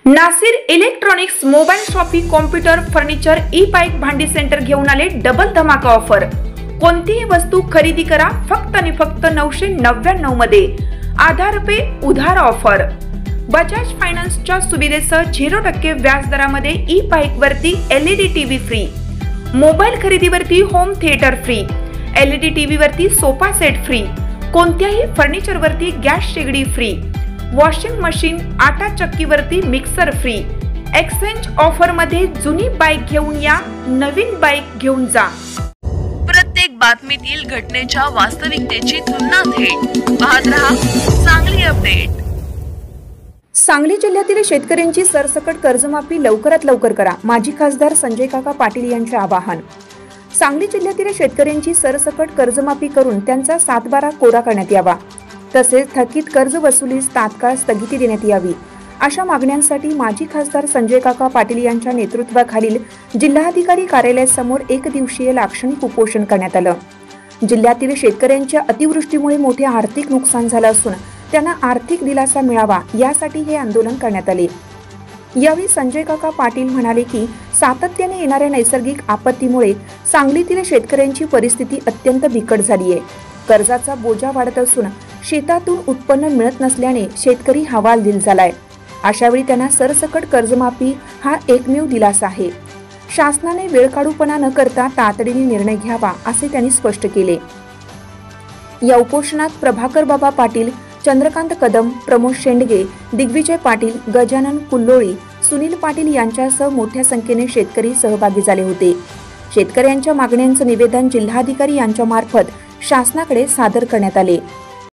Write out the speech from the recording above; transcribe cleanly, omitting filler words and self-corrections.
Nasir electronics mobile shoppe computer furniture e bike भांडी centre घेऊन आले डबल धमाका ऑफर। कोणतीही वस्तू खरेदी करा फक्त आणि फक्त 999 मध्ये। आधार पे उधार ऑफर। बजाज फायनान्सच्या सुविधेसह 0% व्याज दरामध्ये ई बाईक वरती LED टीव्ही फ्री, मोबाईल खरेदीवरती home theatre free, LED TV वरती सोफा सेट फ्री, कोणत्याही फर्निचर वरती गॅस शेगडी फ्री, वॉशिंग मशीन आटा चक्कीवरती मिक्सर फ्री। एक्सचेंज ऑफर मध्ये जुनी बाईक घेऊन या, नवीन बाईक घेऊन जा। प्रत्येक बातमीतील घटनेच्या वास्तविकतेची तुलना थेट पाहत रहा सांगली अपडेट। सांगली जिल्ह्यातील शेतकऱ्यांची सरसकट कर्जमाफी लवकरात लवकर करा, माजी खासदार संजय काका पाटील यांचे आवाहन। सांगली जिल्ह्यातील शेतकऱ्यांची सरसकट कर्जमाफी करून त्यांचा 7/12 कोरा करण्यात यावा, तसेच थकीत कर्ज वसुलीस तात्काळ स्थगिती देण्यात यावी, अशा मागण्यांसाठी माजी खासदार संजय काका पाटील यांच्या नेतृत्वाखालील जिल्हाधिकारी कार्यालयासमोर एक दिवसीय लाक्षणिक उपोषण करण्यात आलं। जिल्ह्यातील शेतकऱ्यांच्या अतिवृष्टीमुळे मोठे आर्थिक नुकसान झालं असून त्यांना आर्थिक दिलासा मिळावा यासाठी हे आंदोलन करण्यात आले। यावेळी संजय काका पाटील म्हणाले की सातत्याने येणाऱ्या नैसर्गिक आपत्तीमुळे सांगलीतील शेतकऱ्यांची परिस्थिती अत्यंत बिकट झाली आहे। कर्जाचा बोजा वाढत असून शेतातून उत्पन्न मिळत नसल्याने शेतकरी हवालदिल झालाय। अशावेळी त्यांना सरसकट कर्जमाफी हा एकमेव दिलासा आहे। शासनाने वेळकाढूपणा न करता तातडीने निर्णय घ्यावा असे त्यांनी स्पष्ट केले। या उपोषणात प्रभाकर बाबा पाटील, चंद्रकांत कदम, प्रमोद शेंडगे, दिग्विजय पाटील, गजानन कुल्लोळी, सुनील पाटील यांच्यासह मोठ्या संख्येने शेतकरी सहभागी झाले होते। शेतकऱ्यांच्या मागण्यांचे निवेदन जिल्हाधिकारी यांच्या मार्फत शासनाकडे सादर करण्यात आले।